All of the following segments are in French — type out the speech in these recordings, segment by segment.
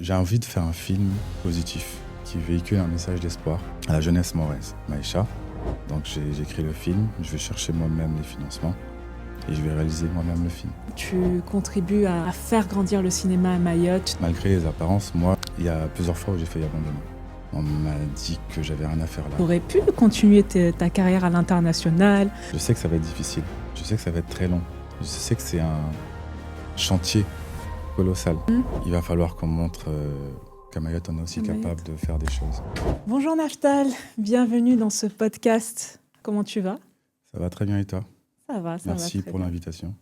J'ai envie de faire un film positif qui véhicule un message d'espoir à la jeunesse mahoraise, Maïcha. Donc j'ai écrit le film, je vais chercher moi-même les financements et je vais réaliser moi-même le film. Tu contribues à faire grandir le cinéma à Mayotte. Malgré les apparences, moi, il y a plusieurs fois où j'ai failli abandonner. On m'a dit que j'avais rien à faire là. Tu aurais pu continuer ta carrière à l'international. Je sais que ça va être difficile, je sais que ça va être très long, je sais que c'est un chantier colossal. Il va falloir qu'on montre qu'à Mayotte, on est aussi capable de faire des choses. Bonjour Naftal, bienvenue dans ce podcast. Comment tu vas ? Ça va très bien et toi ? Ça va, ça va. Merci très pour bien. l'invitation.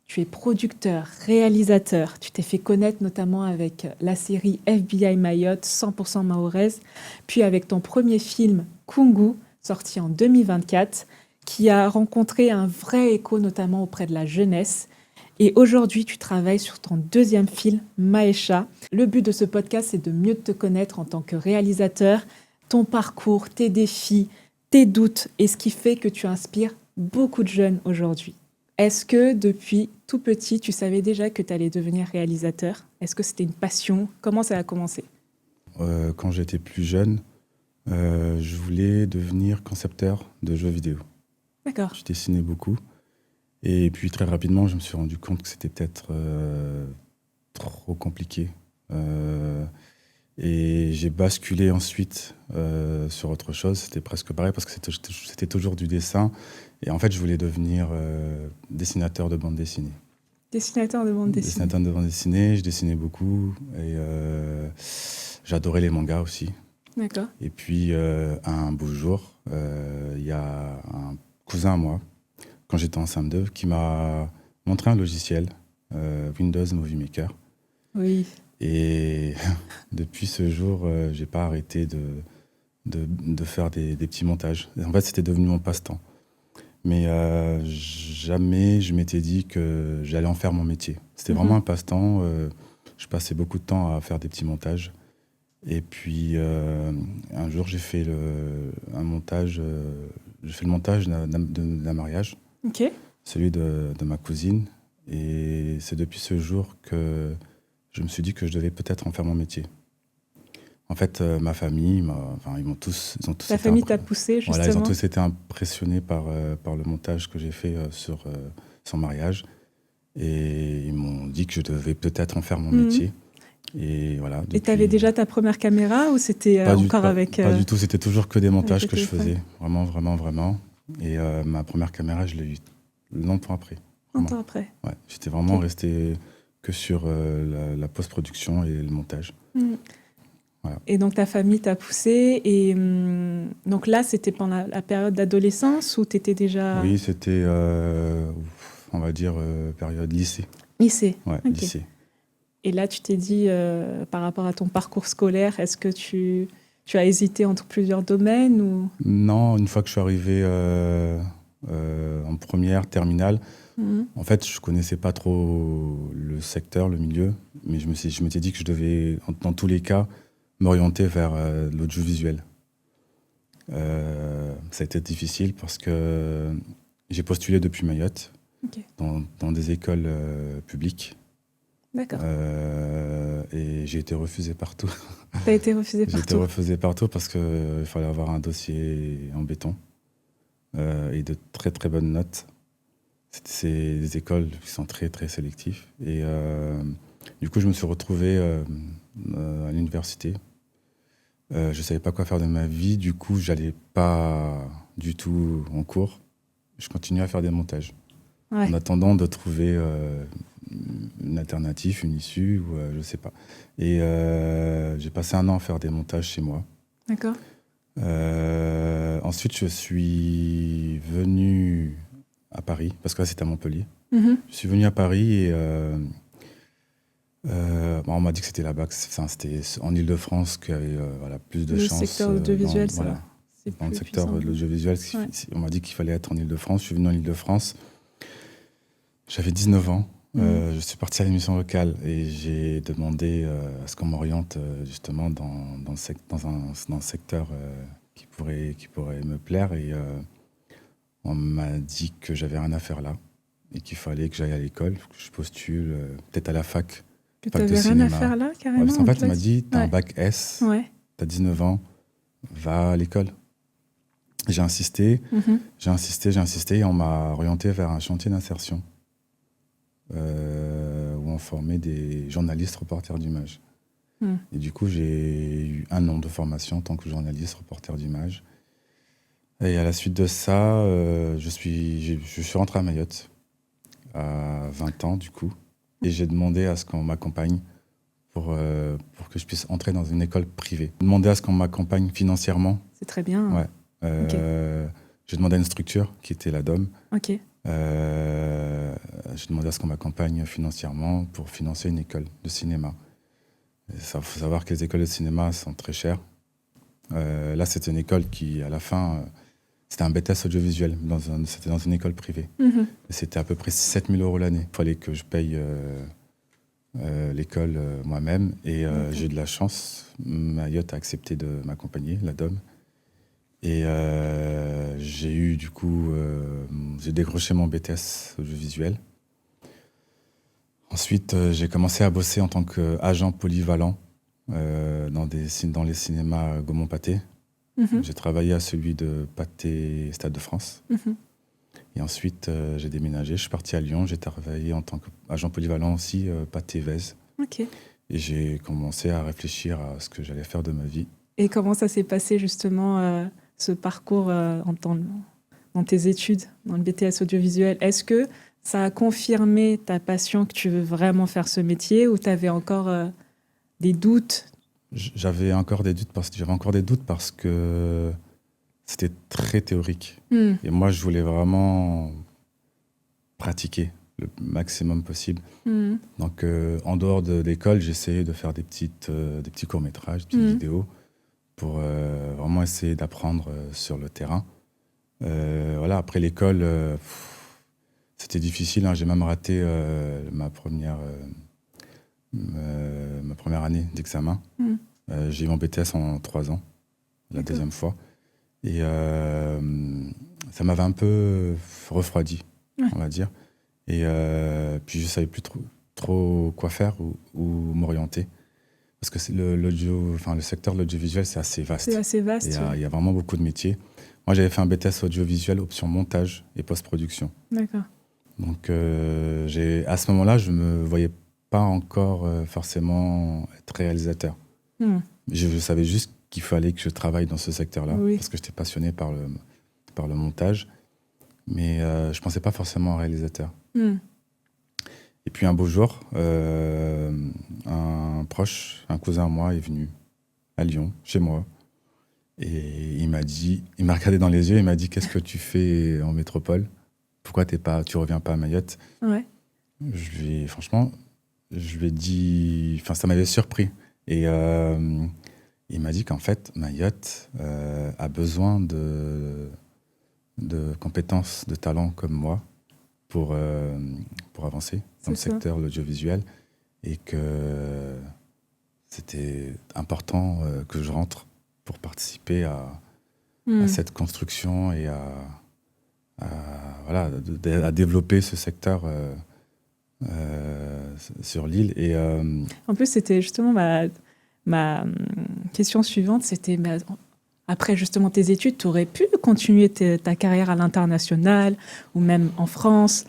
Tu es producteur, réalisateur. Tu t'es fait connaître notamment avec la série FBI Mayotte, 100% mahoraise, puis avec ton premier film, Kungu, sorti en 2024, qui a rencontré un vrai écho notamment auprès de la jeunesse. Et aujourd'hui, tu travailles sur ton deuxième film, Maïcha. Le but de ce podcast, c'est de mieux te connaître en tant que réalisateur, ton parcours, tes défis, tes doutes et ce qui fait que tu inspires beaucoup de jeunes aujourd'hui. Est-ce que depuis tout petit, tu savais déjà que tu allais devenir réalisateur ? Est-ce que c'était une passion ? Comment ça a commencé ? Quand j'étais plus jeune, je voulais devenir concepteur de jeux vidéo. D'accord. Je dessinais beaucoup. Et puis très rapidement, je me suis rendu compte que c'était peut-être trop compliqué. Et j'ai basculé ensuite sur autre chose. C'était presque pareil parce que c'était toujours du dessin. Et en fait, je voulais devenir dessinateur de bande dessinée. Dessinateur de bande dessinée. Dessinateur de bande dessinée, je dessinais beaucoup. Et j'adorais les mangas aussi. D'accord. Et puis, un beau jour, il y a un cousin à moi, quand j'étais en CM2, qui m'a montré un logiciel, Windows Movie Maker. Oui. Et depuis ce jour, j'ai pas arrêté de faire des petits montages. En fait, c'était devenu mon passe-temps. Mais jamais je m'étais dit que j'allais en faire mon métier. C'était vraiment un passe-temps. Je passais beaucoup de temps à faire des petits montages. Et puis, un jour, j'ai fait le montage d'un mariage, Ok. celui de ma cousine. Et c'est depuis ce jour que je me suis dit que je devais peut-être en faire mon métier. En fait, ma famille, ils ont tous Ta famille t'a poussé, justement. Voilà, ils ont tous été impressionnés par le montage que j'ai fait sur son mariage. Et ils m'ont dit que je devais peut-être en faire mon métier. Et voilà. Et tu avais déjà ta première caméra ou c'était avec... Pas du tout, c'était toujours que des montages que je téléphone. faisais. Vraiment, vraiment, vraiment. Et ma première caméra, je l'ai eue longtemps après. Longtemps après. Ouais, j'étais vraiment resté que sur la post-production et le montage. Voilà. Et donc ta famille t'a poussé. Et donc là, c'était pendant la période d'adolescence ou tu étais déjà... Oui, c'était, on va dire, période lycée. Lycée. Ouais, Ok. lycée. Et là, tu t'es dit, par rapport à ton parcours scolaire, est-ce que tu as hésité entre plusieurs domaines ou... Non, une fois que je suis arrivé en première, terminale, en fait, je connaissais pas trop le secteur, le milieu, mais je m'étais dit que je devais, dans tous les cas, m'orienter vers l'audiovisuel. Ça a été difficile parce que j'ai postulé depuis Mayotte, dans des écoles publiques. D'accord. Et j'ai été refusé partout. T'as été refusé partout. J'ai été refusé partout parce qu'il fallait avoir un dossier en béton et de très très bonnes notes. C'est des écoles qui sont très très sélectives. Et du coup, je me suis retrouvé à l'université. Je ne savais pas quoi faire de ma vie. Du coup, je n'allais pas du tout en cours. Je continuais à faire des montages. Ouais. En attendant de trouver une alternative, une issue, ou je ne sais pas. Et j'ai passé 1 an à faire des montages chez moi. D'accord. Ensuite, je suis venu à Paris, parce que là, c'était à Montpellier. Mm-hmm. Je suis venu à Paris et on m'a dit que c'était là-bas, c'était en Ile-de-France qu'il y avait plus de chance. Le secteur audiovisuel, ça va. C'est Dans le plus secteur puissant. de l'audiovisuel, on m'a dit qu'il fallait être en Ile-de-France. Je suis venu en Ile-de-France. J'avais 19 ans. Je suis parti à l'émission locale et j'ai demandé à ce qu'on m'oriente justement dans le secteur qui pourrait me plaire. Et on m'a dit que j'avais rien à faire là et qu'il fallait que j'aille à l'école, que je postule peut-être à la fac, Que tu fac de n'avais rien à cinéma. faire là, Ouais, carrément, parce qu'en fait, on m'a fait. dit, t'as un Ouais. bac S, Ouais. t'as 19 ans, va à l'école. J'ai insisté, Mhm. j'ai insisté, et on m'a orienté vers un chantier d'insertion où on formait des journalistes reporters d'images. Mm. Et du coup, j'ai eu 1 an de formation en tant que journaliste reporter d'images. Et à la suite de ça, je suis rentré à Mayotte à 20 ans, du coup. Et j'ai demandé à ce qu'on m'accompagne pour que je puisse entrer dans une école privée. J'ai demandé à ce qu'on m'accompagne financièrement. C'est très bien. Ouais. J'ai demandé à une structure qui était la DOM. Ok. J'ai demandé à ce qu'on m'accompagne financièrement pour financer une école de cinéma. Il faut savoir que les écoles de cinéma sont très chères. Là, c'était une école qui, à la fin, c'était un BTS audiovisuel. C'était dans une école privée. Mhm. Et c'était à peu près 7 000 € l'année. Il fallait que je paye l'école moi-même. Et j'ai eu de la chance. Mayotte a accepté de m'accompagner, la DOM. Et j'ai eu, du coup, j'ai décroché mon BTS audiovisuel. Ensuite, j'ai commencé à bosser en tant qu'agent polyvalent dans les cinémas Gaumont-Pathé. Mhm. J'ai travaillé à celui de Pathé Stade de France. Mhm. Et ensuite, j'ai déménagé. Je suis parti à Lyon. J'ai travaillé en tant qu'agent polyvalent aussi, Pathé Vèze. Ok. Et j'ai commencé à réfléchir à ce que j'allais faire de ma vie. Et comment ça s'est passé justement ce parcours dans tes études, dans le BTS audiovisuel? Est-ce que ça a confirmé ta passion que tu veux vraiment faire ce métier ou tu avais encore des doutes? J'avais encore des doutes parce que c'était très théorique. Et moi, je voulais vraiment pratiquer le maximum possible. Donc, en dehors de l'école, j'essayais de faire des petits courts-métrages, des petites vidéos pour vraiment essayer d'apprendre sur le terrain. Voilà, après l'école, c'était difficile. J'ai même raté ma première année d'examen. J'ai eu mon BTS en 3 ans, la deuxième fois. Et ça m'avait un peu refroidi, on va dire. Et puis je ne savais plus trop quoi faire ou m'orienter. Parce que le secteur de l'audiovisuel, c'est assez vaste. C'est assez vaste. Il y a vraiment beaucoup de métiers. Moi, j'avais fait un BTS audiovisuel, option montage et post-production. D'accord. Donc, à ce moment-là, je ne me voyais pas encore forcément être réalisateur. Je savais juste qu'il fallait que je travaille dans ce secteur-là, parce que j'étais passionné par le montage. Mais je ne pensais pas forcément en réalisateur. Et puis un beau jour, un cousin à moi est venu à Lyon, chez moi. Et il m'a regardé dans les yeux et il m'a dit: qu'est-ce que tu fais en métropole? Pourquoi tu reviens pas à Mayotte? Ouais. Franchement, je lui ai dit, ça m'avait surpris. Et il m'a dit qu'en fait, Mayotte a besoin de compétences, de talents comme moi pour avancer dans le secteur de l'audiovisuel, et que c'était important que je rentre pour participer à cette construction et à développer ce secteur sur l'île. Et en plus, c'était justement ma question suivante, c'était après justement tes études, tu aurais pu continuer ta carrière à l'international ou même en France.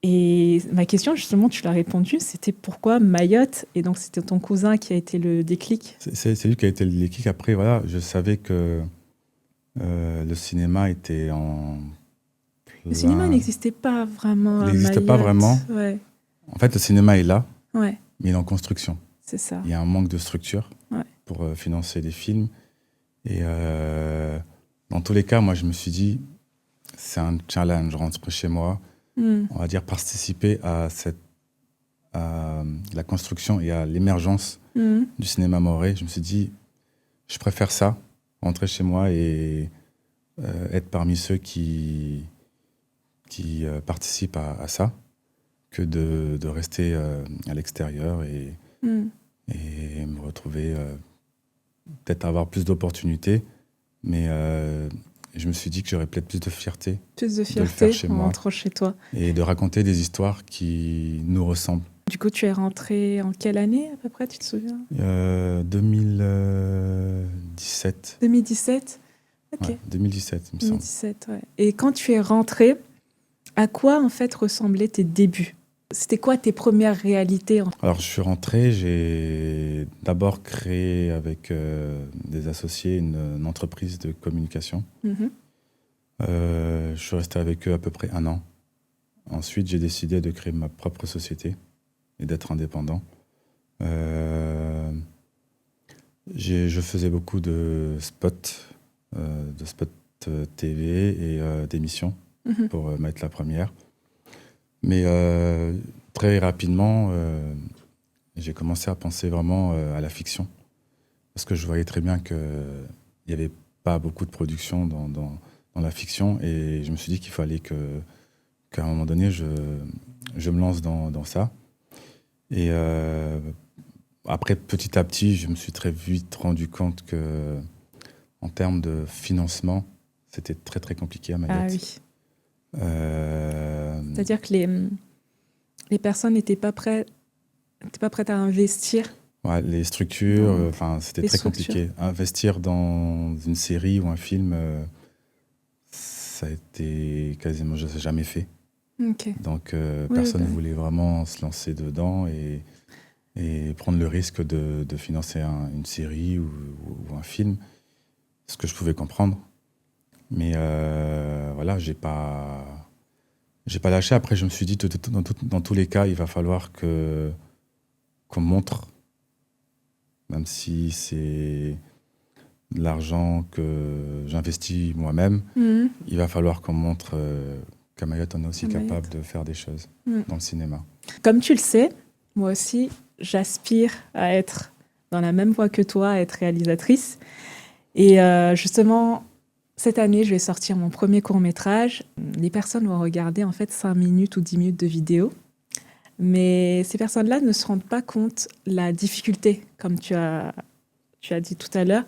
Et ma question, justement, tu l'as répondu, c'était pourquoi Mayotte? Et donc, c'était ton cousin qui a été le déclic? C'est lui qui a été le déclic. Après, voilà, je savais que le cinéma était en... Le cinéma n'existait pas vraiment à Mayotte. Il n'existe pas vraiment. Ouais. En fait, le cinéma est là, ouais. mais il est en construction. C'est ça. Il y a un manque de structure pour financer des films. Et dans tous les cas, moi, je me suis dit, c'est un challenge, rentrer chez moi, on va dire participer à la construction et à l'émergence du cinéma mahorais. Je me suis dit, je préfère ça, rentrer chez moi et être parmi ceux qui participent à ça, que de rester à l'extérieur et me retrouver, peut-être avoir plus d'opportunités, mais je me suis dit que j'aurais peut-être plus de fierté de le faire chez en moi rentrant chez toi. Et de raconter des histoires qui nous ressemblent. Du coup, tu es rentré en quelle année à peu près, tu te souviens? 2017. 2017? Ok, Ouais, 2017, il me semble. 2017, ouais. Et quand tu es rentré, à quoi en fait ressemblaient tes débuts? C'était quoi tes premières réalités? Alors, je suis rentré, j'ai d'abord créé avec des associés une entreprise de communication. Mhm. Je suis resté avec eux à peu près 1 an. Ensuite, j'ai décidé de créer ma propre société et d'être indépendant. Euh, je faisais beaucoup de spots TV et d'émissions Mhm. pour mettre la première. Mais très rapidement, j'ai commencé à penser vraiment à la fiction. Parce que je voyais très bien qu'il n'y avait pas beaucoup de production dans la fiction. Et je me suis dit qu'il fallait qu'à un moment donné, je me lance dans ça. Et après, petit à petit, je me suis très vite rendu compte que, en termes de financement, c'était très très compliqué à Ah Mayotte. oui. Euh, C'est-à-dire que les personnes n'étaient pas prêtes à investir ouais, les structures, dans c'était les très structures. compliqué. Investir dans une série ou un film, ça a été quasiment jamais fait. Ok. Donc Oui, personne bah ne oui. voulait vraiment se lancer dedans et prendre le risque de financer une série ou un film, ce que je pouvais comprendre. Mais voilà, j'ai pas lâché. Après, je me suis dit, dans tous les cas, il va falloir qu'on montre, même si c'est de l'argent que j'investis moi-même, Mhm. il va falloir qu'on montre qu'à Mayotte, on est aussi À Mayotte. capable de faire des choses Mhm. dans le cinéma. Comme tu le sais, moi aussi, j'aspire à être dans la même voie que toi, à être réalisatrice. Et justement, cette année, je vais sortir mon premier court-métrage. Les personnes vont regarder en fait 5 minutes ou 10 minutes de vidéo. Mais ces personnes-là ne se rendent pas compte la difficulté, comme tu as dit tout à l'heure,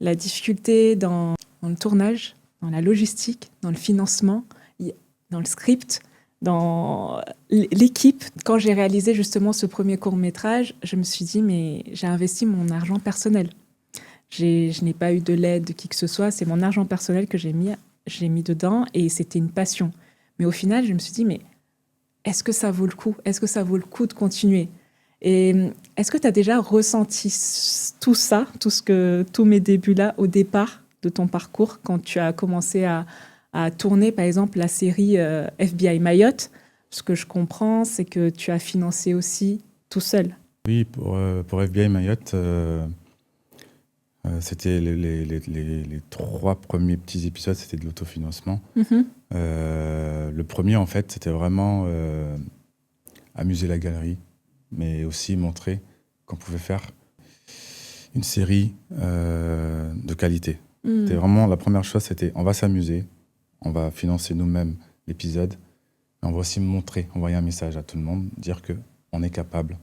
la difficulté dans le tournage, dans la logistique, dans le financement, dans le script, dans l'équipe. Quand j'ai réalisé justement ce premier court-métrage, je me suis dit, mais j'ai investi mon argent personnel. Je n'ai pas eu de l'aide de qui que ce soit, c'est mon argent personnel que j'ai mis dedans et c'était une passion. Mais au final, je me suis dit, mais est-ce que ça vaut le coup? Est-ce que ça vaut le coup de continuer? Et est-ce que tu as déjà ressenti tout ça, tous mes débuts-là au départ de ton parcours, quand tu as commencé à tourner, par exemple, la série FBI Mayotte? Ce que je comprends, c'est que tu as financé aussi tout seul. Oui, pour FBI Mayotte, c'était les 3 premiers petits épisodes, c'était de l'autofinancement. Mhm. Le premier, en fait, c'était vraiment amuser la galerie, mais aussi montrer qu'on pouvait faire une série de qualité. C'était vraiment la première chose, c'était on va s'amuser, on va financer nous-mêmes l'épisode, et on va aussi montrer, envoyer un message à tout le monde, dire que on est capable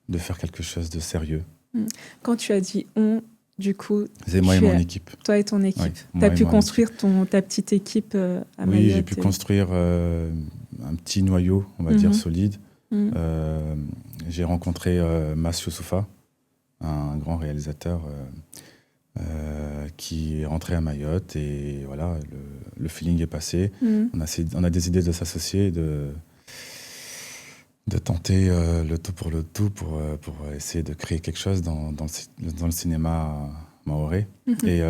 de faire quelque chose de sérieux. Quand tu as dit on, du coup, C'est moi et mon équipe. toi et ton équipe. Ouais, Tu as moi et pu mon construire ta petite équipe à Mayotte. Oui, j'ai pu construire un petit noyau, on va dire, solide. J'ai rencontré Massio Soufa, un grand réalisateur qui est rentré à Mayotte et voilà, le feeling est passé. On a décidé de s'associer et de tenter le tout pour essayer de créer quelque chose dans le cinéma mahorais. Et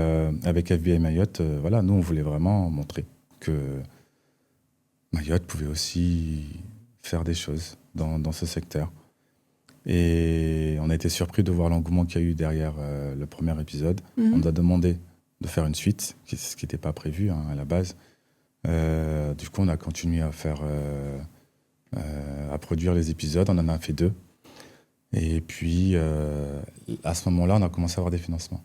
avec FBI Mayotte, voilà, nous, on voulait vraiment montrer que Mayotte pouvait aussi faire des choses dans ce secteur. Et on a été surpris de voir l'engouement qu'il y a eu derrière le premier épisode. On nous a demandé de faire une suite, ce qui n'était pas prévu à la base. Du coup, on a continué à produire les épisodes. On en a fait 2. Et puis, à ce moment-là, on a commencé à avoir des financements.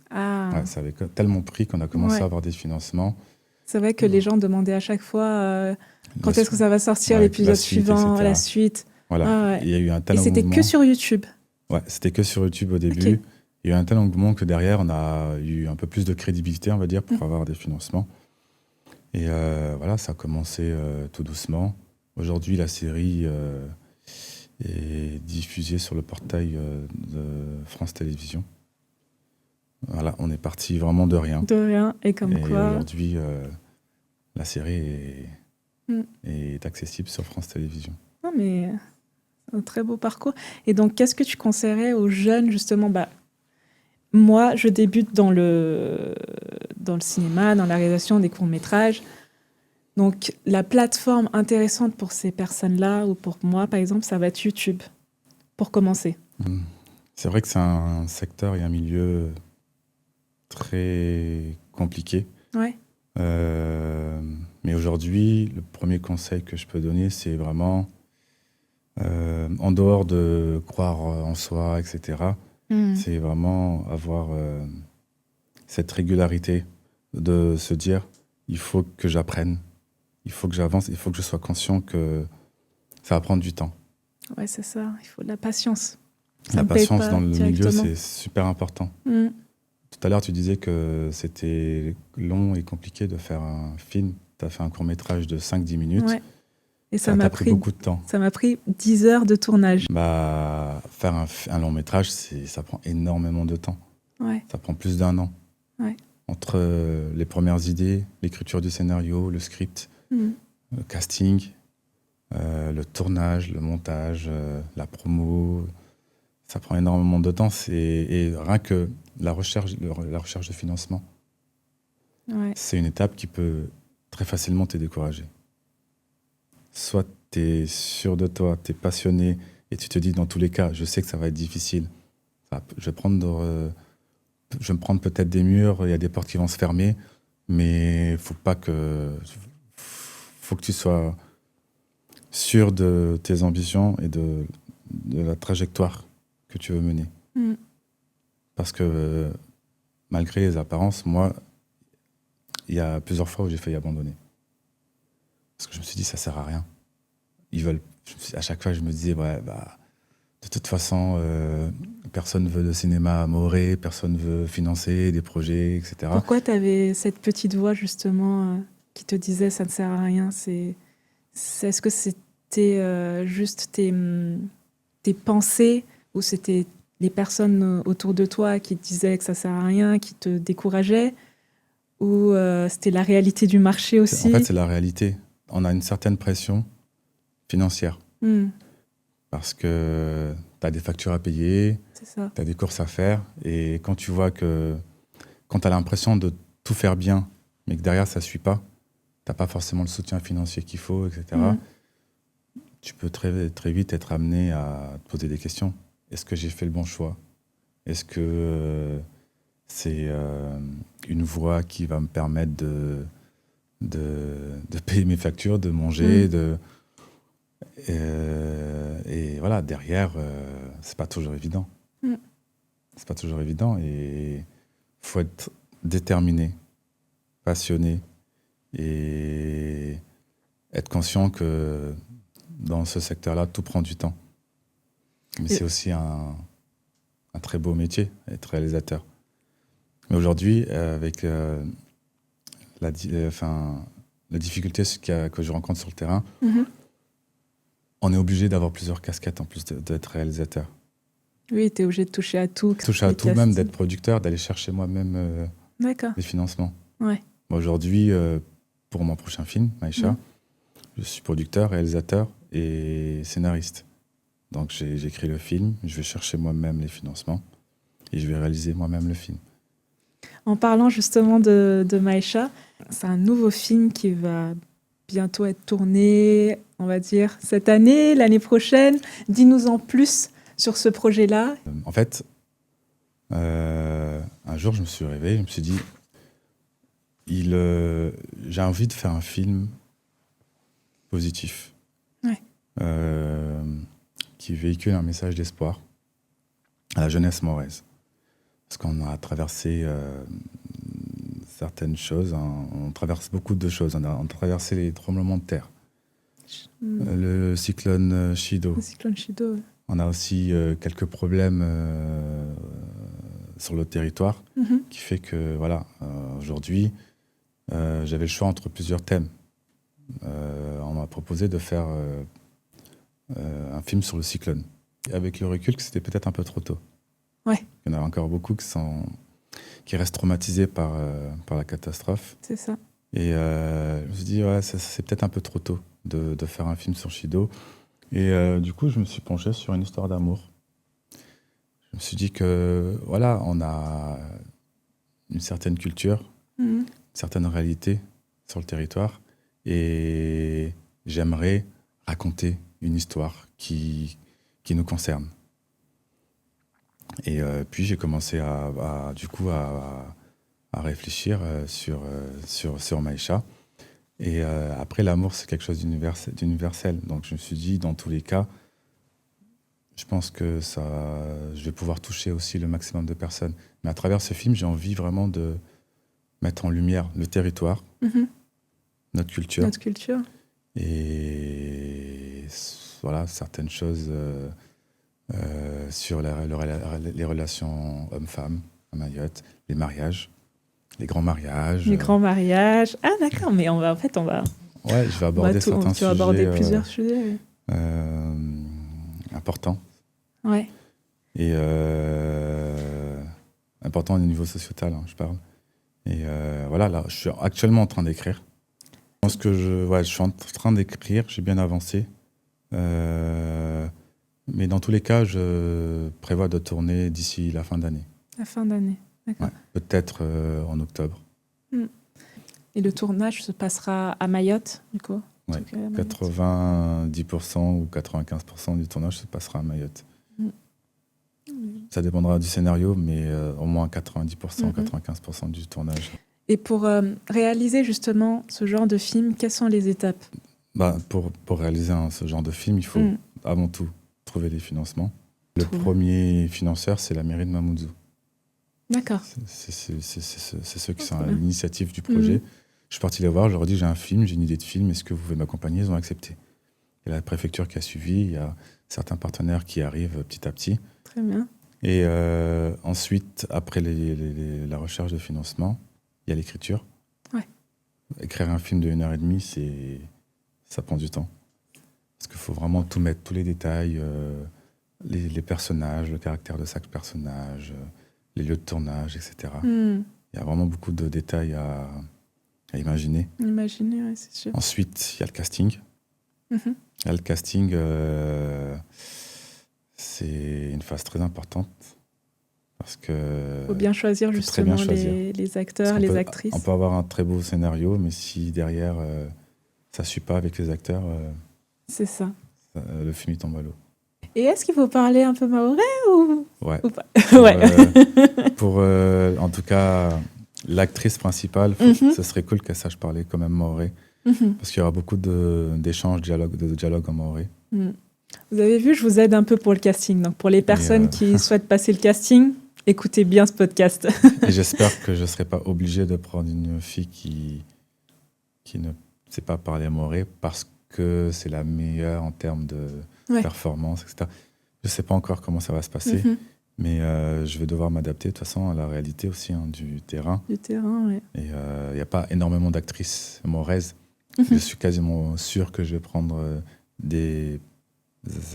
Ah. Ouais, ça avait tellement pris qu'on a commencé à avoir des financements. C'est vrai que les gens demandaient à chaque fois quand est-ce que ça va sortir, l'épisode suivant, la suite. Voilà. Ah, ouais. Il y a eu un tel Et c'était engouement. que sur YouTube. Ouais, c'était que sur YouTube au début. Okay. Il y a eu un tel engouement que derrière, on a eu un peu plus de crédibilité, on va dire, pour avoir des financements. Et voilà, ça a commencé tout doucement. Aujourd'hui, la série et diffusé sur le portail de France Télévisions. Voilà, on est parti vraiment de rien. De rien, et comme Et quoi... aujourd'hui, la série est accessible sur France Télévisions. Non, mais un très beau parcours. Et donc, qu'est-ce que tu conseillerais aux jeunes, justement moi, je débute dans le cinéma, dans la réalisation des courts-métrages. Donc, la plateforme intéressante pour ces personnes-là, ou pour moi, par exemple, ça va être YouTube, pour commencer. C'est vrai que c'est un secteur et un milieu très compliqué. Ouais. Mais aujourd'hui, le premier conseil que je peux donner, c'est vraiment, en dehors de croire en soi, etc., c'est vraiment avoir cette régularité de se dire, il faut que j'apprenne, il faut que j'avance, il faut que je sois conscient que ça va prendre du temps. Ouais, c'est ça. Il faut de la patience. La patience dans le milieu, c'est super important. Tout à l'heure, tu disais que c'était long et compliqué de faire un film. Tu as fait un court-métrage de 5-10 minutes. Ouais. Et ça m'a pris beaucoup de temps. Ça m'a pris 10 heures de tournage. Faire un long-métrage, ça prend énormément de temps. Ouais. Ça prend plus d'1 an. Ouais. Entre les premières idées, l'écriture du scénario, le script, le casting, le tournage, le montage, la promo, ça prend énormément de temps. Et rien que la recherche de financement, c'est une étape qui peut très facilement te décourager. Soit tu es sûr de toi, tu es passionné, et tu te dis, dans tous les cas, je sais que ça va être difficile. Je vais me prendre peut-être des murs, il y a des portes qui vont se fermer, mais faut que tu sois sûr de tes ambitions et de la trajectoire que tu veux mener. Parce que malgré les apparences, moi, il y a plusieurs fois où j'ai failli abandonner. Parce que je me suis dit, ça sert à rien. À chaque fois, je me disais, de toute façon, personne ne veut de cinéma à Morée, personne ne veut financer des projets, etc. Pourquoi tu avais cette petite voix, justement, qui te disait, ça ne sert à rien? Est-ce que c'était juste tes pensées, ou c'était les personnes autour de toi qui te disaient que ça ne sert à rien, qui te décourageaient, ou c'était la réalité du marché aussi? En fait, c'est la réalité. On a une certaine pression financière. Parce que tu as des factures à payer, tu as des courses à faire, et quand tu vois que, quand tu as l'impression de tout faire bien, mais que derrière ça ne suit pas, tu n'as pas forcément le soutien financier qu'il faut, etc., tu peux très, très vite être amené à te poser des questions. Est-ce que j'ai fait le bon choix? Est-ce que c'est une voie qui va me permettre de payer mes factures, de manger, et voilà, derrière, c'est pas toujours évident. C'est pas toujours évident, et faut être déterminé, passionné, et être conscient que dans ce secteur-là, tout prend du temps. Mais c'est aussi un très beau métier, être réalisateur. Mais aujourd'hui, avec la difficulté que je rencontre sur le terrain, on est obligé d'avoir plusieurs casquettes en plus d'être réalisateur. Oui, tu es obligé de toucher à tout. Toucher à tout, même d'être producteur, d'aller chercher moi-même les financements. Ouais. Aujourd'hui, pour mon prochain film, Maïcha, je suis producteur, réalisateur et scénariste. Donc j'écris le film, je vais chercher moi-même les financements et je vais réaliser moi-même le film. En parlant justement de Maïcha, c'est un nouveau film qui va bientôt être tourné, on va dire, cette année, l'année prochaine. Dis-nous en plus sur ce projet-là. En fait, un jour, je me suis réveillé, je me suis dit, j'ai envie de faire un film positif, qui véhicule un message d'espoir à la jeunesse mahoraise. Parce qu'on a traversé certaines choses, on traverse beaucoup de choses. On a traversé les tremblements de terre, le cyclone Chido. Le cyclone Chido. On a aussi quelques problèmes sur le territoire qui fait que, voilà, aujourd'hui, j'avais le choix entre plusieurs thèmes. On m'a proposé de faire un film sur le cyclone. Et avec le recul, que c'était peut-être un peu trop tôt. Ouais. Il y en a encore beaucoup qui restent traumatisés par la catastrophe. C'est ça. Et je me suis dit, ouais, c'est peut-être un peu trop tôt de faire un film sur Shido. Et du coup, je me suis penché sur une histoire d'amour. Je me suis dit que, voilà, on a une certaine culture, une certaine réalité sur le territoire. Et j'aimerais raconter une histoire qui nous concerne. Et puis, j'ai commencé à réfléchir sur Maïcha. Et après, l'amour, c'est quelque chose d'universel. Donc, je me suis dit, dans tous les cas, je pense que je vais pouvoir toucher aussi le maximum de personnes. Mais à travers ce film, j'ai envie vraiment de mettre en lumière le territoire, notre culture. Notre culture. Et voilà, certaines choses sur les relations hommes-femmes à Mayotte, les mariages. Les grands mariages. Les grands mariages. Ah, d'accord, mais on va. Ouais, je vais aborder certains sujets. Tu vas aborder plusieurs sujets. Importants. Ouais. Et importants au niveau sociétal, je parle. Et voilà, là, je suis actuellement en train d'écrire. Je pense que je suis en train d'écrire, j'ai bien avancé. Mais dans tous les cas, je prévois de tourner d'ici la fin d'année. La fin d'année. D'accord. Ouais, peut-être en octobre. Et le tournage se passera à Mayotte, du coup? Oui, 90% ou 95% du tournage se passera à Mayotte. Ça dépendra du scénario, mais au moins 90%, 95% du tournage. Et pour réaliser justement ce genre de film, quelles sont les étapes? Pour réaliser ce genre de film, il faut avant tout trouver des financements. Le premier financeur, c'est la mairie de Mamoudzou. D'accord. C'est ceux qui sont à l'initiative du projet. Je suis parti les voir, je leur ai dit j'ai un film, j'ai une idée de film, est-ce que vous pouvez m'accompagner? Ils ont accepté. Il y a la préfecture qui a suivi, il y a certains partenaires qui arrivent petit à petit. Très bien. Et ensuite, après la recherche de financement, il y a l'écriture. Ouais. Écrire un film de 1h30, ça prend du temps. Parce qu'il faut vraiment tout mettre, tous les détails, les personnages, le caractère de chaque personnage, les lieux de tournage, etc. Il y a vraiment beaucoup de détails à imaginer. Imaginer, ouais, c'est sûr. Ensuite, il y a le casting. Le casting, c'est une phase très importante. Parce que faut bien choisir justement les acteurs, les actrices. On peut avoir un très beau scénario, mais si derrière, ça ne suit pas avec les acteurs, c'est ça. Le film il tombe à l'eau. Et est-ce qu'il faut parler un peu mahorais ou pas ouais. En tout cas, l'actrice principale, ce serait cool qu'elle sache parler quand même mahorais. Parce qu'il y aura beaucoup d'échanges, de dialogues en mahorais. Vous avez vu, je vous aide un peu pour le casting. Donc pour les personnes qui souhaitent passer le casting, écoutez bien ce podcast. Et j'espère que je ne serai pas obligé de prendre une fille qui ne sait pas parler mahorais parce que c'est la meilleure en termes de performance, etc. Je ne sais pas encore comment ça va se passer, mais je vais devoir m'adapter de toute façon à la réalité aussi du terrain. Du terrain, oui. Et il n'y a pas énormément d'actrices mahoraises. Je suis quasiment sûr que je vais prendre des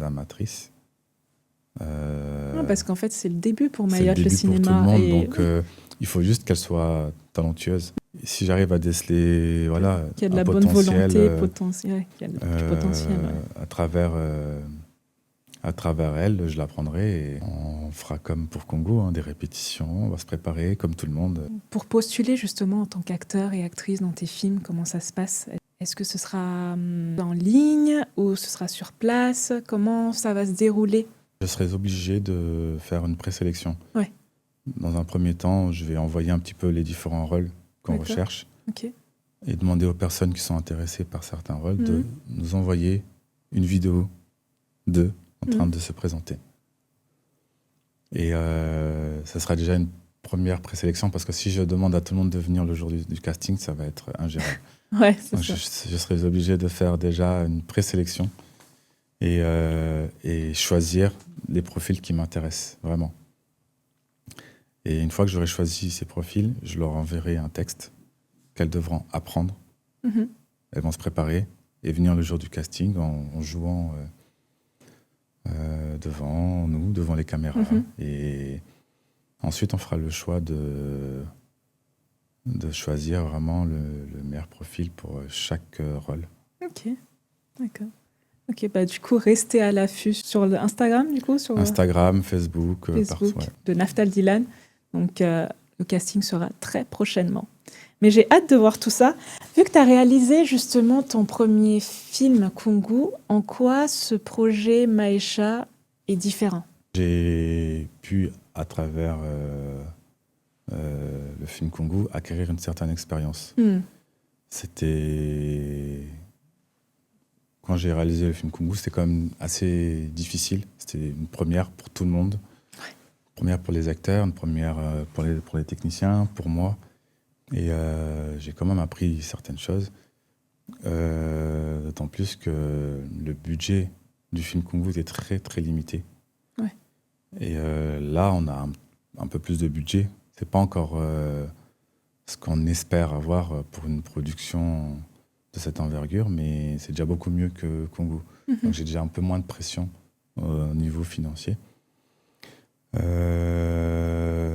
amatrices. Parce qu'en fait, c'est le début pour Mayotte, le cinéma. Pour tout le monde, donc il faut juste qu'elle soit talentueuse. Et si j'arrive à déceler qu'il y a de la bonne volonté, potentiel, qu'il y a du potentiel. À travers elle, je la prendrai et on fera comme pour Congo, des répétitions, on va se préparer comme tout le monde. Pour postuler justement en tant qu'acteur et actrice dans tes films, comment ça se passe? Est-ce que ce sera en ligne ou ce sera sur place? Comment ça va se dérouler? Je serai obligé de faire une présélection. Ouais. Dans un premier temps, je vais envoyer un petit peu les différents rôles qu'on recherche et demander aux personnes qui sont intéressées par certains rôles de nous envoyer une vidéo d'eux en train de se présenter. Et ça sera déjà une première présélection parce que si je demande à tout le monde de venir le jour du casting, ça va être ingérable. Ouais, c'est donc ça. Je serai obligé de faire déjà une présélection et choisir les profils qui m'intéressent vraiment. Et une fois que j'aurai choisi ces profils, je leur enverrai un texte qu'elles devront apprendre. Elles vont se préparer et venir le jour du casting en jouant devant les caméras. Mhm. Et ensuite, on fera le choix de choisir vraiment le meilleur profil pour chaque rôle. Ok, d'accord. Ok, bah du coup, restez à l'affût sur Instagram, du coup, sur Instagram, Facebook, Facebook partout. Ouais. de Naphtal Dylan. Donc, le casting sera très prochainement. Mais j'ai hâte de voir tout ça. Vu que tu as réalisé justement ton premier film, Kungu, en quoi ce projet Maesha est différent? J'ai pu, à travers le film Kungu, acquérir une certaine expérience. C'était... Quand j'ai réalisé le film Kungu, c'était quand même assez difficile. C'était une première pour tout le monde. Une première pour les acteurs, une première pour les techniciens, pour moi. Et j'ai quand même appris certaines choses. D'autant plus que le budget du film Kungu était très, très limité. Ouais. Et là, on a un peu plus de budget. C'est pas encore ce qu'on espère avoir pour une production de cette envergure, mais c'est déjà beaucoup mieux que Kungu. Donc j'ai déjà un peu moins de pression au niveau financier. Mais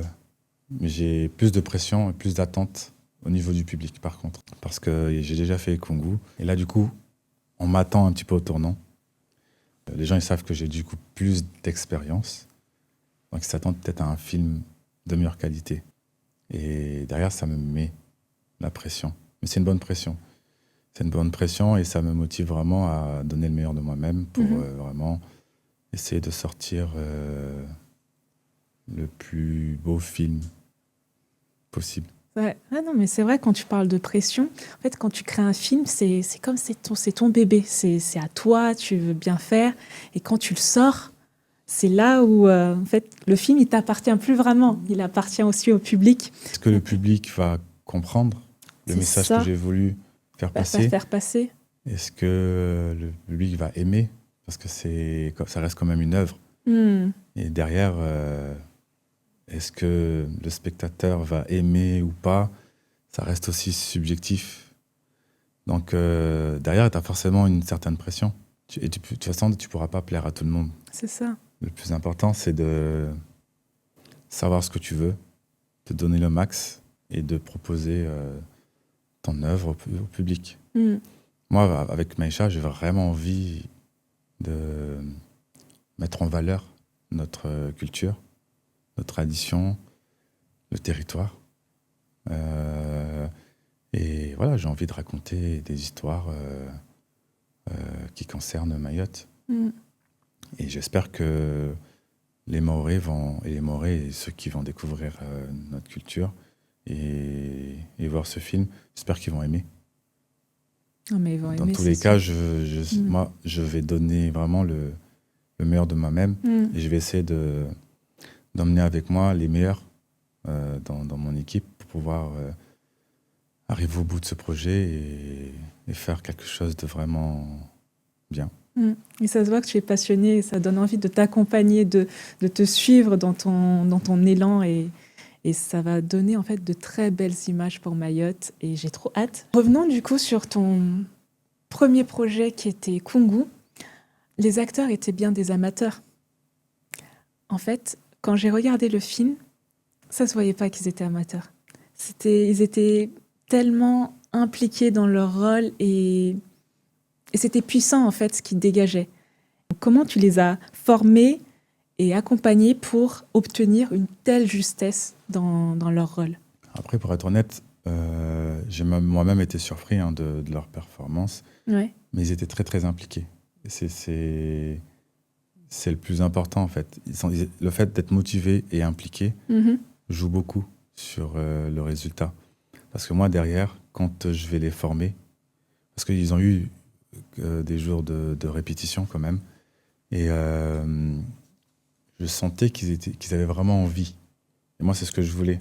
j'ai plus de pression et plus d'attente au niveau du public, par contre. Parce que j'ai déjà fait Kungu. Et là, du coup, on m'attend un petit peu au tournant. Les gens, ils savent que j'ai du coup plus d'expérience. Donc, ils s'attendent peut-être à un film de meilleure qualité. Et derrière, ça me met la pression. Mais c'est une bonne pression. C'est une bonne pression et ça me motive vraiment à donner le meilleur de moi-même pour vraiment essayer de sortir le plus beau film possible. Ouais. Ah non, mais c'est vrai, quand tu parles de pression, en fait, quand tu crées un film, c'est comme c'est ton bébé. C'est à toi, tu veux bien faire. Et quand tu le sors, c'est là où, en fait, le film, il t'appartient plus vraiment. Il appartient aussi au public. Est-ce que le public va comprendre le message que j'ai voulu faire passer? Faire passer. Est-ce que le public va aimer? Parce que ça reste quand même une œuvre. Et derrière, est-ce que le spectateur va aimer ou pas? Ça reste aussi subjectif. Donc derrière, tu as forcément une certaine pression. Et de toute façon, tu ne pourras pas plaire à tout le monde. C'est ça. Le plus important, c'est de savoir ce que tu veux, de donner le max et de proposer ton œuvre au public. Moi, avec Maesha, j'ai vraiment envie de mettre en valeur notre culture, notre tradition, le territoire. Et voilà, j'ai envie de raconter des histoires qui concernent Mayotte. Et j'espère que les Mahorais et ceux qui vont découvrir notre culture et voir ce film, j'espère qu'ils vont aimer. Non, mais ils vont Dans aimer, tous les cas, moi, je vais donner vraiment le meilleur de moi-même et je vais essayer d'emmener avec moi les meilleurs dans mon équipe pour pouvoir arriver au bout de ce projet et faire quelque chose de vraiment bien. Et ça se voit que tu es passionné et ça donne envie de t'accompagner, de te suivre dans ton élan et ça va donner en fait de très belles images pour Mayotte et j'ai trop hâte. Revenons du coup sur ton premier projet qui était Kungu. Les acteurs étaient bien des amateurs. En fait, quand j'ai regardé le film, ça se voyait pas qu'ils étaient amateurs. Ils étaient tellement impliqués dans leur rôle et c'était puissant en fait ce qu'ils dégageaient. Comment tu les as formés et accompagnés pour obtenir une telle justesse dans leur rôle? Après, pour être honnête, j'ai moi-même été surpris de leur performance, Ouais. mais ils étaient très très impliqués. C'est le plus important en fait. Le fait d'être motivé et impliqué joue beaucoup sur le résultat. Parce que moi derrière, quand je vais les former, parce qu'ils ont eu des jours de répétition quand même, et je sentais qu'ils avaient vraiment envie. Et moi, c'est ce que je voulais,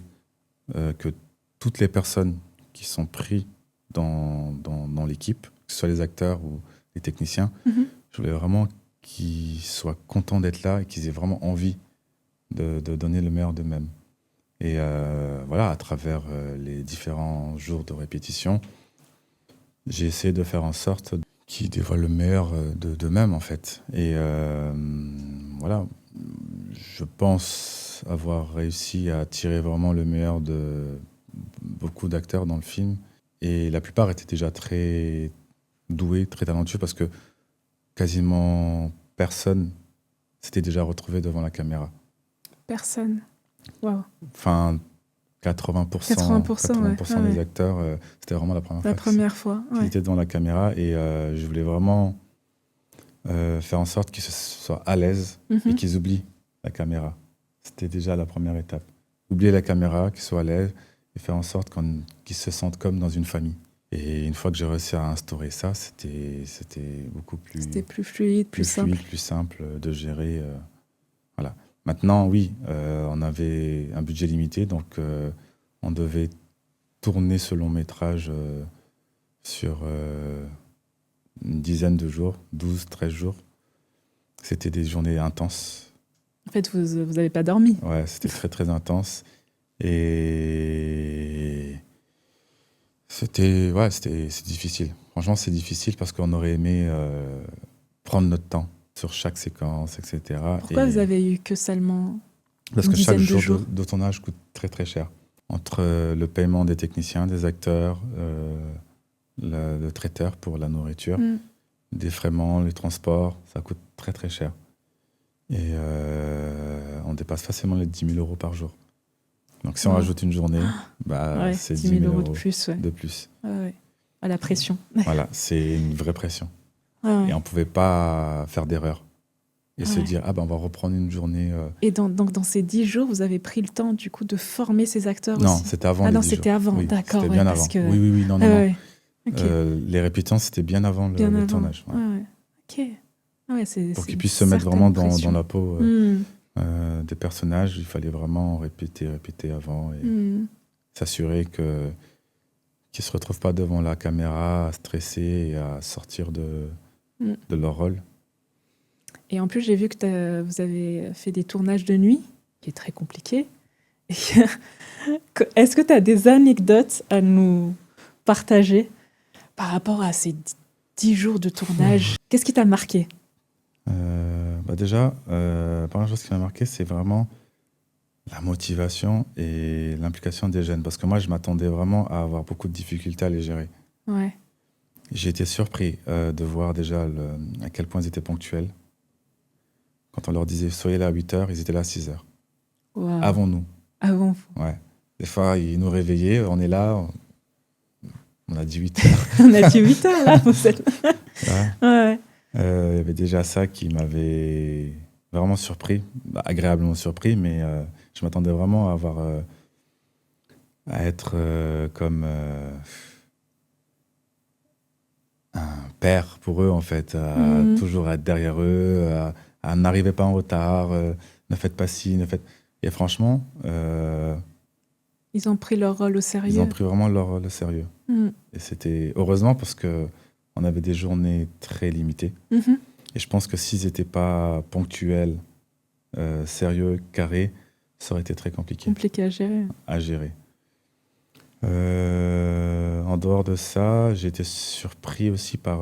que toutes les personnes qui sont prises dans l'équipe, que ce soit les acteurs ou les techniciens, je voulais vraiment qu'ils soient contents d'être là et qu'ils aient vraiment envie de donner le meilleur d'eux-mêmes. Et voilà, à travers les différents jours de répétition, j'ai essayé de faire en sorte qui dévoilent le meilleur d'eux-mêmes, en fait. Et voilà, je pense avoir réussi à tirer vraiment le meilleur de beaucoup d'acteurs dans le film. Et la plupart étaient déjà très doués, très talentueux, parce que quasiment personne s'était déjà retrouvé devant la caméra. Personne. Waouh. Enfin, 80% des acteurs, c'était vraiment la première La fois première fois, qu'ils ouais. étaient devant la caméra. Et je voulais vraiment faire en sorte qu'ils soient à l'aise et qu'ils oublient la caméra. C'était déjà la première étape. Oublier la caméra, qu'ils soient à l'aise et faire en sorte qu'ils se sentent comme dans une famille. Et une fois que j'ai réussi à instaurer ça, c'était beaucoup plus... C'était plus fluide, plus simple. Plus simple de gérer. Voilà. Maintenant, oui, on avait un budget limité, donc on devait tourner ce long métrage sur une dizaine de jours, 12, 13 jours. C'était des journées intenses. En fait, vous n'avez pas dormi. Ouais, c'était très, très intense. Et c'est difficile. Franchement, c'est difficile parce qu'on aurait aimé prendre notre temps sur chaque séquence, etc. Pourquoi vous avez eu que seulement Parce une que chaque dizaine de jour jours de tournage coûte très, très cher. Entre le paiement des techniciens, des acteurs, le traiteur pour la nourriture, défraiement, les transports, ça coûte très, très cher. Et on dépasse facilement les 10 000 euros par jour. Donc si on rajoute une journée, c'est 10 000 euros de plus. Ouais. De plus. Ouais. À la pression. Voilà, c'est une vraie pression. Ouais. Et on ne pouvait pas faire d'erreur. Et se dire, on va reprendre une journée. Et donc dans ces 10 jours, vous avez pris le temps du coup de former ces acteurs non, aussi? C'était avant. Ah les non, 10 c'était jours. avant, Oui, d'accord. C'était bien avant. Que... Oui, non. Okay. Les répétitions, c'était bien avant le tournage. Ouais. Ok. Pour qu'ils puissent se mettre vraiment dans la peau des personnages, il fallait vraiment répéter avant et s'assurer qu'ils ne se retrouvent pas devant la caméra à stresser et à sortir de leur rôle. Et en plus, j'ai vu que vous avez fait des tournages de nuit, qui est très compliqué. Est-ce que tu as des anecdotes à nous partager par rapport à ces 10 jours de tournage? Qu'est-ce qui t'a marqué? Déjà, la première chose qui m'a marqué, c'est vraiment la motivation et l'implication des jeunes. Parce que moi, je m'attendais vraiment à avoir beaucoup de difficultés à les gérer. Ouais. J'ai été surpris de voir déjà à quel point ils étaient ponctuels. Quand on leur disait « soyez là à 8h », ils étaient là à 6h. Wow. Avant nous. Avant vous. Ouais. Des fois, ils nous réveillaient, on est là, on a dit 8h. On a dit 8h, là, vous êtes... Ouais. Il y avait déjà ça qui m'avait vraiment surpris, agréablement surpris, mais je m'attendais vraiment à être comme un père pour eux, en fait, à toujours être derrière eux, à n'arrivez pas en retard, ne faites pas ci, ne faites... Et franchement... ils ont pris leur rôle au sérieux. Ils ont pris vraiment leur rôle au sérieux. Et c'était heureusement parce qu'on avait des journées très limitées. Et je pense que s'ils n'étaient pas ponctuels, sérieux, carrés, ça aurait été très compliqué. Compliqué à gérer. En dehors de ça, j'ai été surpris aussi par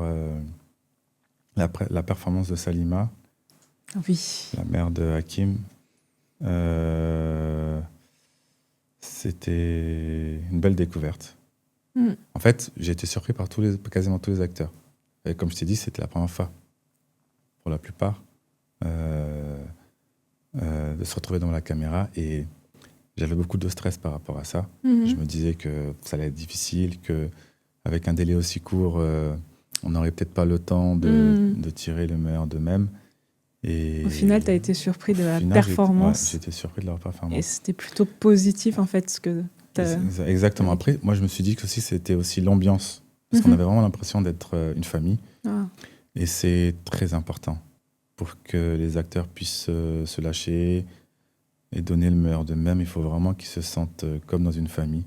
la performance de Salima. Oui. La mère de Hakim. C'était une belle découverte. En fait, j'ai été surpris par quasiment tous les acteurs. Et comme je t'ai dit, c'était la première fois, pour la plupart, de se retrouver devant la caméra. Et j'avais beaucoup de stress par rapport à ça. Je me disais que ça allait être difficile, qu'avec un délai aussi court, on n'aurait peut-être pas le temps de tirer le meilleur d'eux-mêmes. Et au final, tu as été surpris de la performance. J'ai été surpris de leur performance. Et c'était plutôt positif, en fait, ce que exactement. Après, moi, je me suis dit que c'était aussi l'ambiance. Parce qu'on avait vraiment l'impression d'être une famille. Et c'est très important pour que les acteurs puissent se lâcher et donner le meilleur d'eux-mêmes. Il faut vraiment qu'ils se sentent comme dans une famille.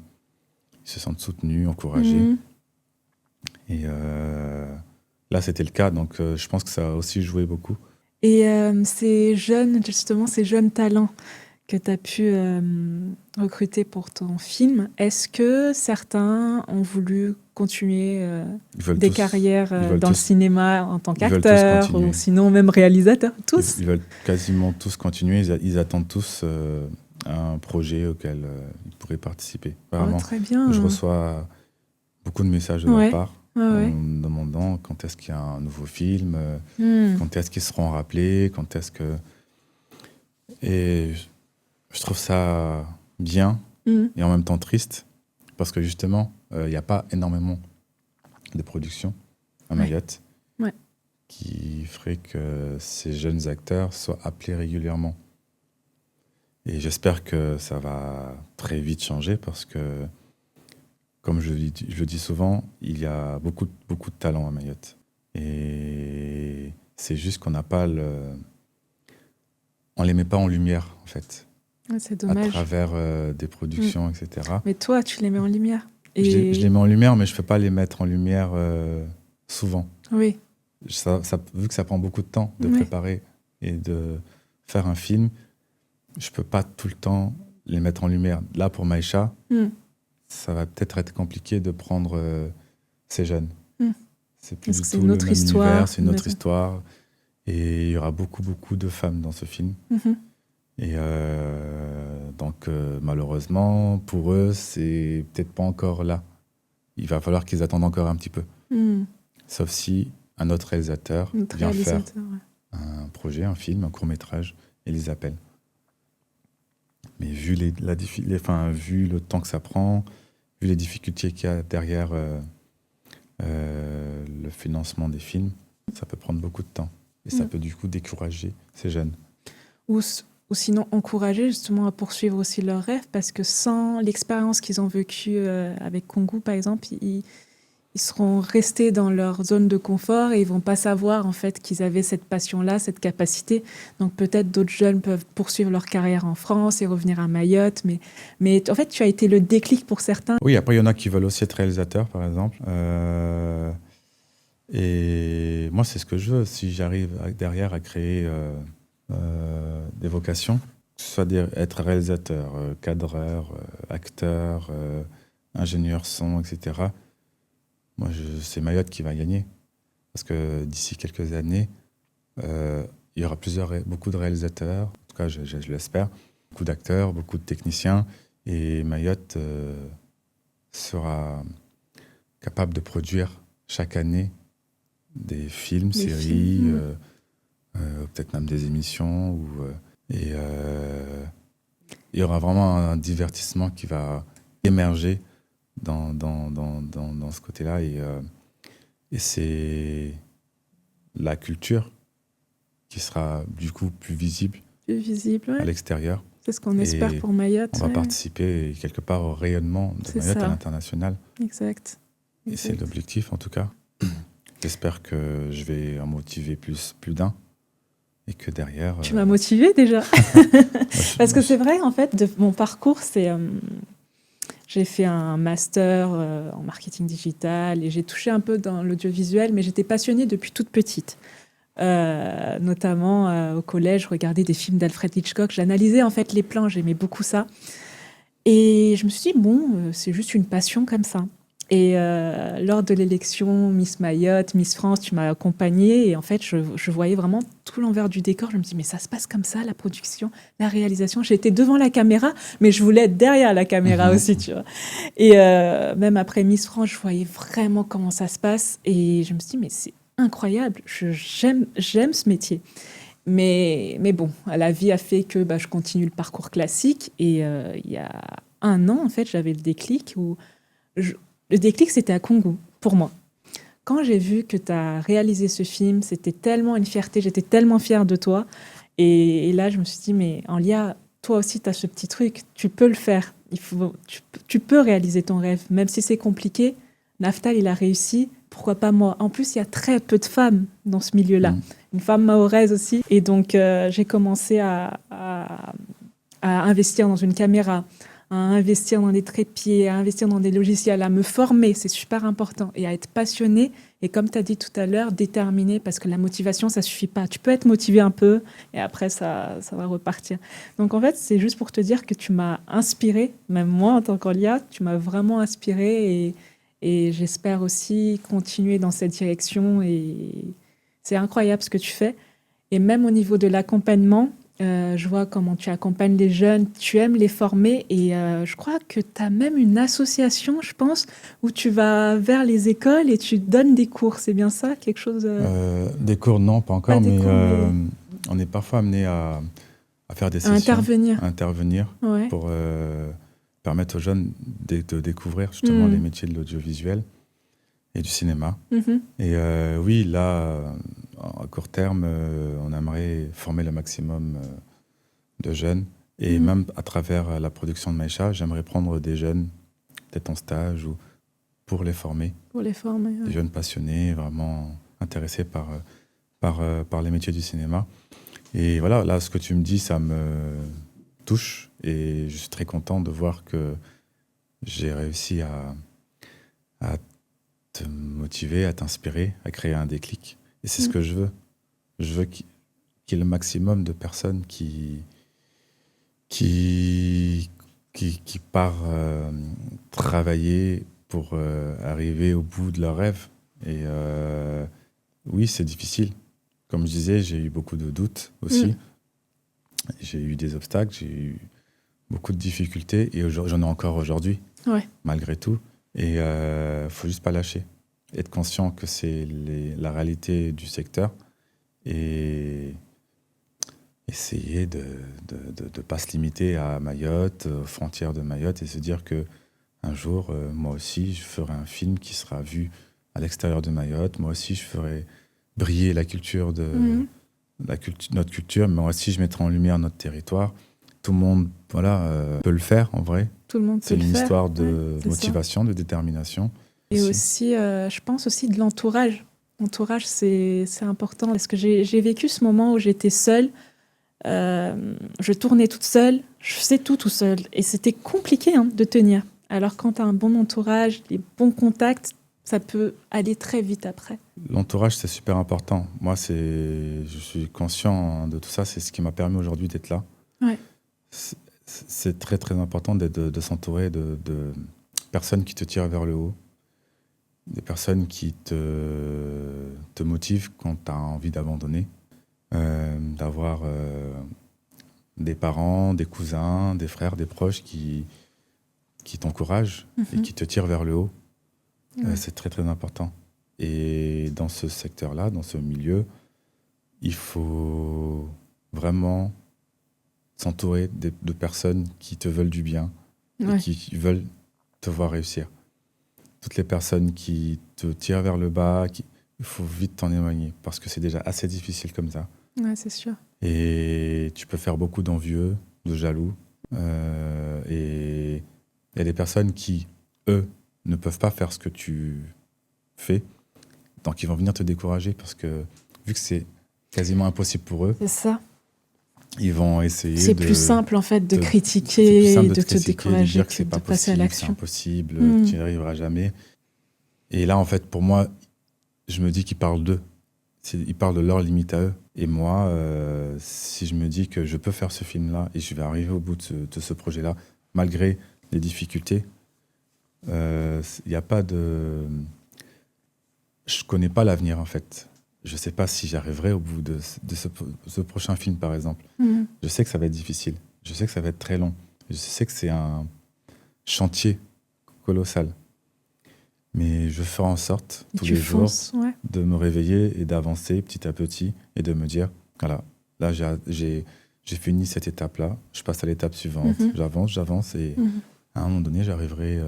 Ils se sentent soutenus, encouragés. Et là, c'était le cas. Donc, je pense que ça a aussi joué beaucoup. Et ces jeunes talents que tu as pu recruter pour ton film, est-ce que certains ont voulu continuer des carrières dans le cinéma en tant qu'acteur ou sinon même réalisateur? Tous? Ils veulent quasiment tous continuer. Ils attendent tous un projet auquel ils pourraient participer. Vraiment, très bien. Je reçois beaucoup de messages de leur part en me demandant quand est-ce qu'il y a un nouveau film, quand est-ce qu'ils seront rappelés, quand est-ce que... Et je trouve ça bien et en même temps triste parce que justement, il n'y a pas énormément de production à Mayotte qui ferait que ces jeunes acteurs soient appelés régulièrement. Et j'espère que ça va très vite changer parce que, comme je le dis souvent, il y a beaucoup de talent à Mayotte. Et c'est juste qu'on n'a pas on les met pas en lumière, en fait. C'est dommage. À travers des productions, etc. Mais toi, tu les mets en lumière. Je les mets en lumière, mais je ne peux pas les mettre en lumière souvent. Oui. Vu que ça prend beaucoup de temps de préparer et de faire un film, je ne peux pas tout le temps les mettre en lumière. Là, pour Maïcha, ça va peut-être être compliqué de prendre ces jeunes. C'est plus du tout le même univers, c'est une autre histoire. Et il y aura beaucoup de femmes dans ce film. Et donc, malheureusement, pour eux, c'est peut-être pas encore là. Il va falloir qu'ils attendent encore un petit peu. Sauf si un autre réalisateur vient faire un projet, un film, un court-métrage, et les appelle. Mais vu vu le temps que ça prend, vu les difficultés qu'il y a derrière le financement des films, ça peut prendre beaucoup de temps. Et ça peut du coup décourager ces jeunes. Ou sinon encourager justement à poursuivre aussi leurs rêves, parce que sans l'expérience qu'ils ont vécue avec Kungu, par exemple, ils seront restés dans leur zone de confort et ils vont pas savoir en fait qu'ils avaient cette passion-là, cette capacité. Donc peut-être d'autres jeunes peuvent poursuivre leur carrière en France et revenir à Mayotte, mais en fait tu as été le déclic pour certains. Oui, après il y en a qui veulent aussi être réalisateurs, par exemple. Et moi c'est ce que je veux, si j'arrive derrière à créer des vocations, que ce soit être réalisateur, cadreur, acteur, ingénieur son, etc. Moi, c'est Mayotte qui va gagner. Parce que d'ici quelques années, il y aura beaucoup de réalisateurs, en tout cas, je l'espère, beaucoup d'acteurs, beaucoup de techniciens, et Mayotte sera capable de produire chaque année des films, séries, peut-être même des émissions. Et il y aura vraiment un divertissement qui va émerger dans ce côté-là. Et c'est la culture qui sera du coup plus visible à l'extérieur. C'est ce qu'on espère pour Mayotte. On va participer quelque part au rayonnement de Mayotte à l'international. Exact. Et c'est l'objectif en tout cas. J'espère que je vais en motiver plus d'un. Et que derrière... Tu m'as motivé déjà. Parce que c'est vrai, en fait, de mon parcours, c'est... j'ai fait un master en marketing digital et j'ai touché un peu dans l'audiovisuel, mais j'étais passionnée depuis toute petite. Notamment au collège, je regardais des films d'Alfred Hitchcock. J'analysais en fait les plans, j'aimais beaucoup ça. Et je me suis dit, bon, c'est juste une passion comme ça. Et lors de l'élection Miss Mayotte, Miss France, tu m'as accompagnée et en fait, je voyais vraiment tout l'envers du décor. Je me dis, mais ça se passe comme ça, la production, la réalisation. J'étais devant la caméra, mais je voulais être derrière la caméra aussi, tu vois. Et même après Miss France, je voyais vraiment comment ça se passe et je me suis dit, mais c'est incroyable, j'aime ce métier. Mais bon, la vie a fait que je continue le parcours classique et il y a 1 an, en fait, j'avais le déclic où... Le déclic, c'était à Kungu, pour moi. Quand j'ai vu que tu as réalisé ce film, c'était tellement une fierté, j'étais tellement fière de toi. Et là, je me suis dit, mais Enlia, toi aussi, tu as ce petit truc, tu peux le faire. Tu peux réaliser ton rêve, même si c'est compliqué. Naftal, il a réussi, pourquoi pas moi? En plus, il y a très peu de femmes dans ce milieu-là. Une femme mahoraise aussi. Et donc, j'ai commencé à investir dans une caméra, à investir dans des trépieds, à investir dans des logiciels, à me former, c'est super important, et à être passionné, et comme tu as dit tout à l'heure, déterminé, parce que la motivation, ça suffit pas. Tu peux être motivé un peu, et après, ça va repartir. Donc en fait, c'est juste pour te dire que tu m'as inspiré, même moi en tant qu'Olia, tu m'as vraiment inspiré, et j'espère aussi continuer dans cette direction, et c'est incroyable ce que tu fais. Et même au niveau de l'accompagnement, je vois comment tu accompagnes les jeunes, tu aimes les former, et je crois que tu as même une association, je pense, où tu vas vers les écoles et tu donnes des cours. C'est bien ça, quelque chose Des cours, non, pas pas encore, des mais cours, mais on est parfois amené à faire des à sessions, intervenir. à intervenir Ouais. pour permettre aux jeunes de découvrir justement les métiers de l'audiovisuel et du cinéma. Mhm. Et oui, là, à court terme, on aimerait former le maximum de jeunes. Et même à travers la production de Maïcha, j'aimerais prendre des jeunes, peut-être en stage, ou pour les former. Pour les former. Des Ouais. jeunes passionnés, vraiment intéressés par les métiers du cinéma. Et voilà, là, ce que tu me dis, ça me touche. Et je suis très content de voir que j'ai réussi à te motiver, à t'inspirer, à créer un déclic. Et c'est ce que je veux. Je veux qu'il y ait le maximum de personnes qui partent travailler pour arriver au bout de leur rêve. Et oui, c'est difficile. Comme je disais, j'ai eu beaucoup de doutes aussi. J'ai eu des obstacles, j'ai eu beaucoup de difficultés et j'en ai encore aujourd'hui, malgré tout. Et faut juste pas lâcher. Être conscient que c'est la réalité du secteur et essayer de ne pas se limiter à Mayotte, aux frontières de Mayotte, et se dire que un jour, moi aussi, je ferai un film qui sera vu à l'extérieur de Mayotte. Moi aussi, je ferai briller la culture notre culture, mais moi aussi, je mettrai en lumière notre territoire. Tout le monde peut le faire, en vrai. Tout le monde peut C'est le une faire. histoire de c'est motivation, de détermination. Et aussi, je pense aussi de l'entourage. L'entourage, c'est important parce que j'ai vécu ce moment où j'étais seule. Je tournais toute seule, je faisais tout seul. Et c'était compliqué de tenir. Alors quand tu as un bon entourage, les bons contacts, ça peut aller très vite après. L'entourage, c'est super important. Moi, je suis conscient de tout ça. C'est ce qui m'a permis aujourd'hui d'être là. Ouais. C'est très, très important de s'entourer de personnes qui te tirent vers le haut, des personnes qui te motivent quand tu as envie d'abandonner, d'avoir des parents, des cousins, des frères, des proches qui t'encouragent et qui te tirent vers le haut. C'est très, très important. Et dans ce secteur-là, dans ce milieu, il faut vraiment s'entourer de personnes qui te veulent du bien et qui veulent te voir réussir. Toutes les personnes qui te tirent vers le bas, il faut vite t'en éloigner parce que c'est déjà assez difficile comme ça. Ouais, c'est sûr. Et tu peux faire beaucoup d'envieux, de jaloux. Et il y a des personnes qui, eux, ne peuvent pas faire ce que tu fais. Donc, ils vont venir te décourager parce que, vu que c'est quasiment impossible pour eux, c'est ça. Ils vont essayer c'est plus simple, en fait, de critiquer, c'est plus simple de te critiquer, décourager, de dire que c'est de pas passer à possible, c'est l'action. impossible, tu n'y arriveras jamais. Et là, en fait, pour moi, je me dis qu'ils parlent d'eux. Ils parlent de leurs limites à eux. Et moi, si je me dis que je peux faire ce film-là et je vais arriver au bout de ce projet-là, malgré les difficultés, il n'y a pas de... Je connais pas l'avenir, en fait. Je sais pas si j'arriverai au bout de ce prochain film, par exemple. Je sais que ça va être difficile. Je sais que ça va être très long. Je sais que c'est un chantier colossal. Mais je ferai en sorte, tous les jours, de me réveiller et d'avancer petit à petit et de me dire, voilà, là, j'ai fini cette étape-là, je passe à l'étape suivante, j'avance et à un moment donné, j'arriverai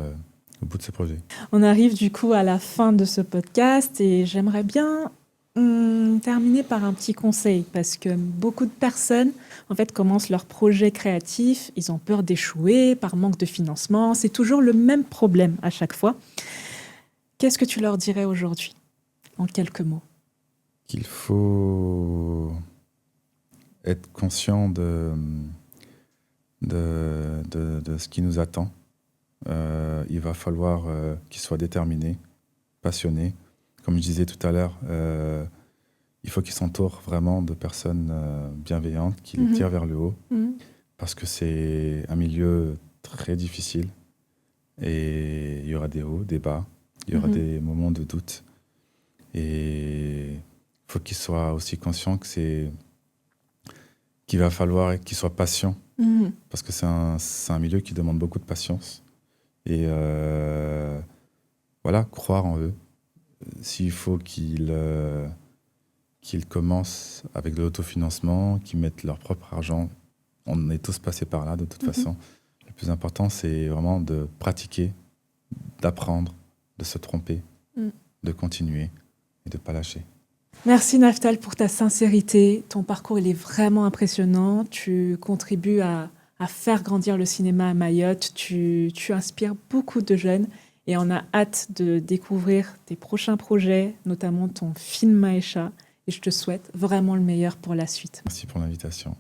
au bout de ce projet. On arrive du coup à la fin de ce podcast et j'aimerais bien terminer par un petit conseil parce que beaucoup de personnes en fait commencent leur projet créatif, ils ont peur d'échouer par manque de financement, c'est toujours le même problème à chaque fois. Qu'est-ce que tu leur dirais aujourd'hui en quelques mots? Qu'il faut être conscient de ce qui nous attend. Il va falloir qu'il soit déterminé, passionné. Comme je disais tout à l'heure, il faut qu'il s'entoure vraiment de personnes bienveillantes qui les tirent vers le haut, parce que c'est un milieu très difficile et il y aura des hauts, des bas, il y aura des moments de doute. Et il faut qu'il soit aussi conscient qu'il va falloir qu'il soit patient, parce que c'est un milieu qui demande beaucoup de patience. Et voilà, croire en eux. S'il faut qu'ils commencent avec de l'autofinancement, qu'ils mettent leur propre argent, on est tous passés par là de toute façon. Le plus important, c'est vraiment de pratiquer, d'apprendre, de se tromper, de continuer et de ne pas lâcher. Merci Naftal pour ta sincérité. Ton parcours, il est vraiment impressionnant. Tu contribues à faire grandir le cinéma à Mayotte. Tu inspires beaucoup de jeunes et on a hâte de découvrir tes prochains projets, notamment ton film Maïcha. Et je te souhaite vraiment le meilleur pour la suite. Merci pour l'invitation.